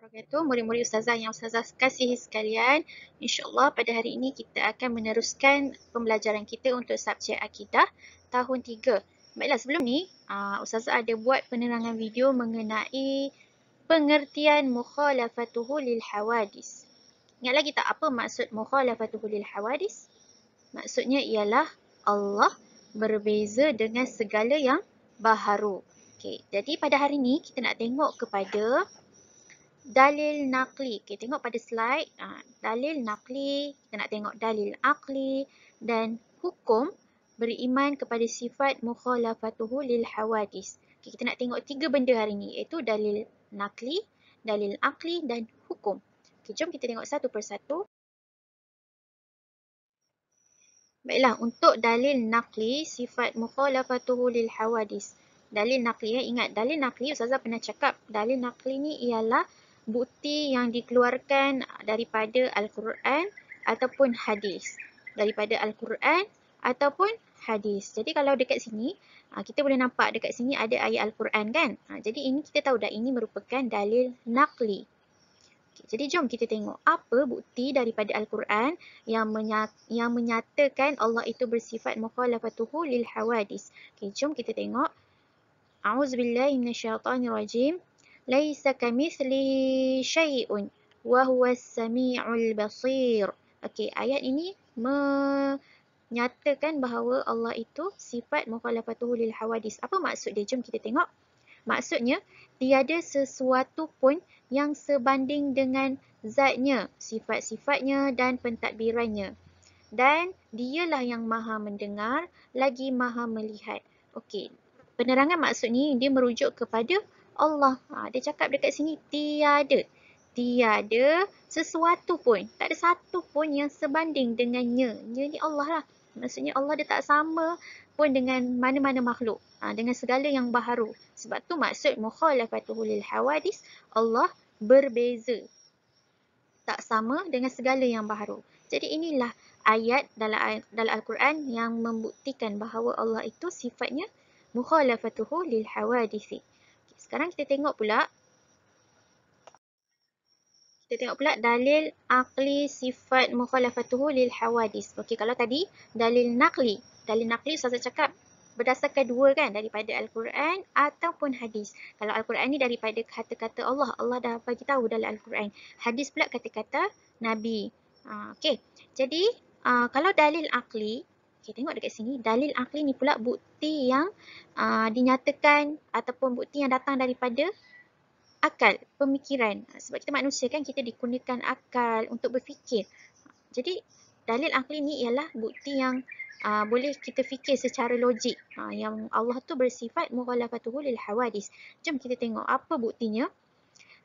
wabarakatuh. Murid-murid ustazah yang ustazah kasihi sekalian, insya-Allah pada hari ini kita akan meneruskan pembelajaran kita untuk subjek akidah tahun 3. Baiklah, sebelum ni ustazah ada buat penerangan video mengenai pengertian mukhalafatuhu lil hawadis. Ingat lagi tak apa maksud mukhalafatuhu lil hawadis? Maksudnya ialah Allah berbeza dengan segala yang baharu. Okey, jadi pada hari ini kita nak tengok kepada dalil naqli. Okay, tengok pada slide. Dalil naqli, kita nak tengok dalil aqli dan hukum beriman kepada sifat mukhalafatuhu lil hawadis. Okay, kita nak tengok 3 benda hari ini, iaitu dalil naqli, dalil aqli dan hukum. Okay, jom kita tengok satu persatu. Baiklah, untuk dalil naqli, sifat mukhalafatuhu lil hawadis. Dalil naqli, ingat dalil naqli, ustazah pernah cakap dalil naqli ni ialah bukti yang dikeluarkan daripada Al-Quran ataupun hadis. Daripada Al-Quran ataupun hadis. Jadi kalau dekat sini, kita boleh nampak dekat sini ada ayat Al-Quran kan. Jadi ini kita tahu dah ini merupakan dalil naqli. Jadi jom kita tengok apa bukti daripada Al-Quran yang menyatakan Allah itu bersifat mukhalafatuhu lil hawadis. Okay, jom kita tengok. A'udzubillahi minasyaitonirrajim. Laisa kamitslihi syai'un wa huwas sami'ul basir. Okey, ayat ini menyatakan bahawa Allah itu sifat mukhalafatuhu lil hawadis. Apa maksud dia? Jom kita tengok. Maksudnya, tiada sesuatu pun yang sebanding dengan zatnya, sifat-sifatnya dan pentadbirannya. Dan dialah yang maha mendengar, lagi maha melihat. Okey, penerangan maksud ni dia merujuk kepada Allah. Dia cakap dekat sini tiada. Tiada sesuatu pun. Tak ada satu pun yang sebanding dengannya. Nya ni Allah lah. Maksudnya Allah dia tak sama pun dengan mana-mana makhluk. Dengan segala yang baharu. Sebab tu maksud mukhalafatuhu lil hawadis, Allah berbeza. Tak sama dengan segala yang baharu. Jadi inilah ayat dalam Al-Quran yang membuktikan bahawa Allah itu sifatnya mukhalafatuhu lil hawadisi. Sekarang kita tengok pula. Dalil aqli sifat mukhalafatuhu lil hawadis. Okey, kalau tadi dalil naqli. Dalil naqli ustazah cakap berdasarkan dua kan, daripada Al-Quran ataupun hadis. Kalau Al-Quran ni daripada kata-kata Allah. Allah dah bagi tahu dalam Al-Quran. Hadis pula kata-kata Nabi. Okey. Jadi kalau dalil aqli, okay, tengok dekat sini, dalil aqli ni pula bukti yang dinyatakan ataupun bukti yang datang daripada akal, pemikiran. Sebab kita manusia kan, kita digunakan akal untuk berfikir. Jadi dalil aqli ni ialah bukti yang boleh kita fikir secara logik. Yang Allah tu bersifat mukhalafatuhu lil hawadis. Jom kita tengok apa buktinya.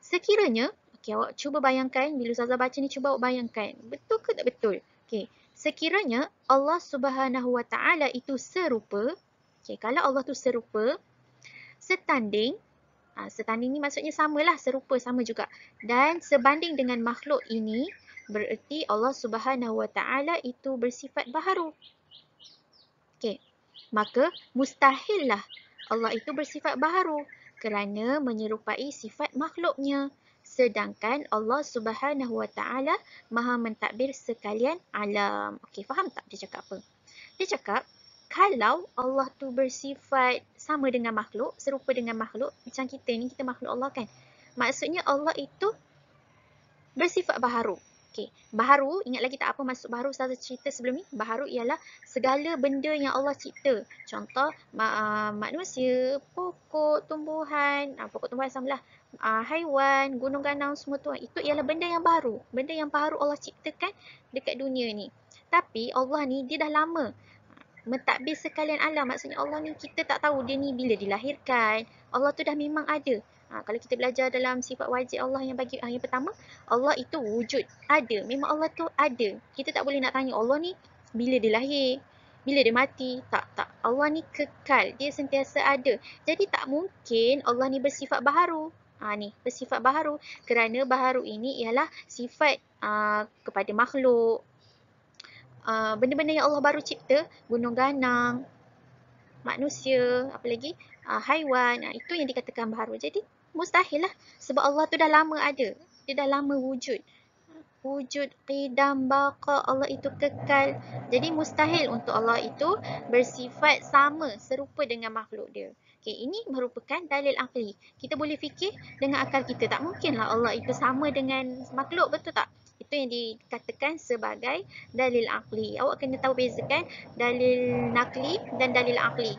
Sekiranya, okay, awak cuba bayangkan, bila ustazah baca ni cuba awak bayangkan. Betul ke tak betul? Okay. Sekiranya Allah Subhanahu Wa Taala itu serupa, okay, kalau Allah tu serupa, setanding, setanding ni maksudnya samalah, serupa, sama juga. Dan sebanding dengan makhluk ini, bererti Allah Subhanahu Wa Taala itu bersifat baharu. Okay. Maka mustahillah Allah itu bersifat baharu kerana menyerupai sifat makhluknya. Sedangkan Allah Subhanahu Wa Taala maha mentadbir sekalian alam. Okey, faham tak dia cakap apa? Dia cakap, kalau Allah tu bersifat sama dengan makhluk, serupa dengan makhluk, macam kita ni, kita makhluk Allah kan. Maksudnya Allah itu bersifat baharu. Okey, baharu, ingat lagi tak apa maksud baharu ustazah cerita sebelum ni? Baharu ialah segala benda yang Allah cipta. Contoh, manusia, pokok, tumbuhan, pokok tumbuhan samalah, haiwan, gunung ganang, semua tu. Itu ialah benda yang baru. Benda yang baru Allah ciptakan dekat dunia ni. Tapi Allah ni, dia dah lama mentadbir sekalian alam. Maksudnya Allah ni, kita tak tahu dia ni bila dilahirkan. Allah tu dah memang ada. Kalau kita belajar dalam sifat wajib Allah yang bagi yang pertama, Allah itu wujud, ada. Memang Allah tu ada. Kita tak boleh nak tanya Allah ni bila dia lahir, bila dia mati. Tak. Allah ni kekal. Dia sentiasa ada. Jadi tak mungkin Allah ni bersifat baharu. Ni bersifat baharu. Kerana baharu ini ialah sifat kepada makhluk. Benda-benda yang Allah baru cipta, gunung ganang, manusia, apa lagi, haiwan, itu yang dikatakan baharu. Jadi mustahil lah, sebab Allah tu dah lama ada. Dia dah lama wujud. Wujud, qidam, baqa, Allah itu kekal. Jadi mustahil untuk Allah itu bersifat sama, serupa dengan makhluk dia. Okay, ini merupakan dalil akli. Kita boleh fikir dengan akal kita. Tak mungkinlah Allah itu sama dengan makhluk, betul tak? Itu yang dikatakan sebagai dalil akli. Awak kena tahu bezakan dalil nakli dan dalil akli.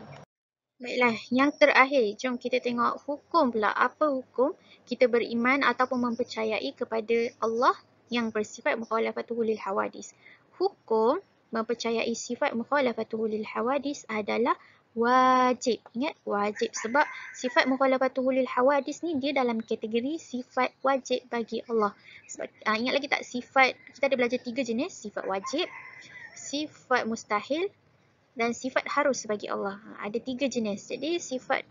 Baiklah, yang terakhir, jom kita tengok hukum pula. Apa hukum kita beriman ataupun mempercayai kepada Allah yang bersifat mukhalafatuhu lil hawadis. Hukum mempercayai sifat mukhalafatuhu lil hawadis adalah wajib. Ingat, wajib. Sebab sifat mukhalafatuhu lil hawadis ni dia dalam kategori sifat wajib bagi Allah. Sebab, ingat lagi tak sifat, kita ada belajar 3 jenis, sifat wajib, sifat mustahil dan sifat harus bagi Allah. Ada 3 jenis. Jadi sifat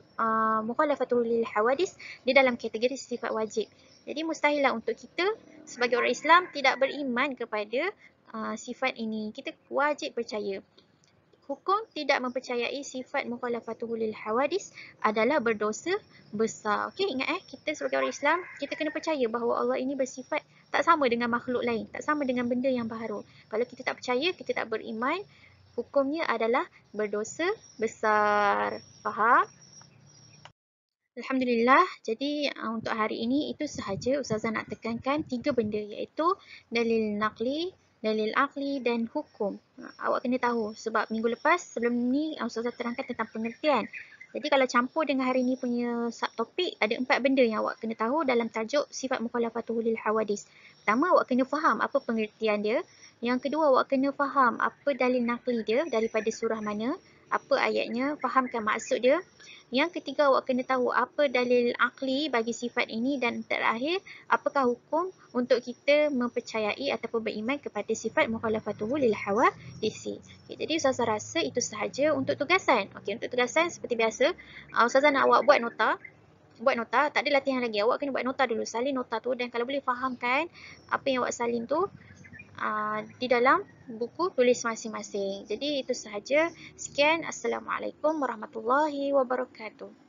mukhalafatul lil hawadis dia dalam kategori sifat wajib. Jadi mustahillah untuk kita sebagai orang Islam tidak beriman kepada sifat ini. Kita wajib percaya. Hukum tidak mempercayai sifat mukhalafatul lil hawadis adalah berdosa besar. Okey, ingat kita sebagai orang Islam, kita kena percaya bahawa Allah ini bersifat tak sama dengan makhluk lain, tak sama dengan benda yang baharu. Kalau kita tak percaya, kita tak beriman, hukumnya adalah berdosa besar. Faham? Alhamdulillah. Jadi untuk hari ini itu sahaja Ustazah nak tekankan 3 benda, iaitu dalil nakli, dalil akli dan hukum. Awak kena tahu sebab minggu lepas sebelum ni Ustazah terangkan tentang pengertian. Jadi kalau campur dengan hari ni punya subtopik, ada 4 benda yang awak kena tahu dalam tajuk sifat mukhalafatuhu lil hawadis. Pertama, awak kena faham apa pengertian dia. Yang kedua, awak kena faham apa dalil nakli dia, daripada surah mana, apa ayatnya, fahamkan maksud dia. Yang ketiga, awak kena tahu apa dalil akli bagi sifat ini. Dan terakhir, apakah hukum untuk kita mempercayai ataupun beriman kepada sifat mukhalafatuhu lil hawadis. Okay, jadi Ustazah rasa itu sahaja untuk tugasan. Okay, untuk tugasan seperti biasa, Ustazah nak awak buat nota. Tak ada latihan lagi. Awak kena buat nota dulu, salin nota tu, dan kalau boleh fahamkan apa yang awak salin tu di dalam buku tulis masing-masing. Jadi itu sahaja. Sekian. Assalamualaikum warahmatullahi wabarakatuh.